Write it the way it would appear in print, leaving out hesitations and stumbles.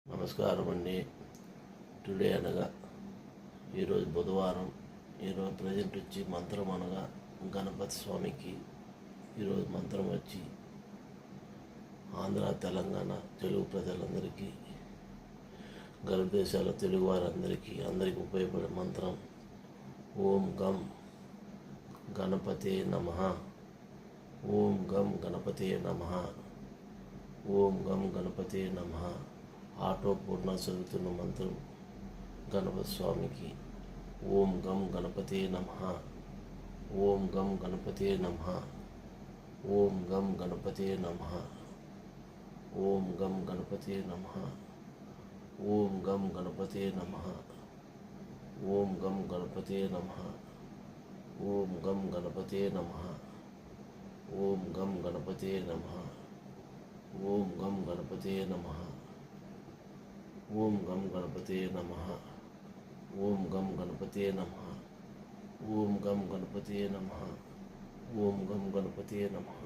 నమస్కారం అండి. టుడే అనగా ఈరోజు బుధవారం. ఈరోజు ప్రజెంట్ వచ్చి మంత్రం అనగా గణపతి స్వామికి ఈరోజు మంత్రం వచ్చి ఆంధ్ర తెలంగాణ తెలుగు ప్రజలందరికీ గల్ఫ్ దేశాల తెలుగు వారందరికీ ఉపయోగపడే మంత్రం ఓం గం గణపతే నమః. ఓం గం గణపతే నమః. ఓం గం గణపతే నమః. ఆటో పూర్ణ చదువుతున్న మంత్రం గణపతి స్వామికి ఓం గం గణపతే నమః. ఓం గం గణపతే నమః. ఓం గం గణపతే నమః. ఓం గం గణపతే నమః. ఓం గం గణపతే నమః. ఓం గం గణపతే నమః. ఓం గం గణపతే నమః. ఓం గం గణపతే నమః. ఓం గం గణపతే నమః. ఓం గం గణపతే నమః. ఓం గం గణపతే నమః. ఓం గం గణపతే నమః. ఓం గం గణపతే నమః.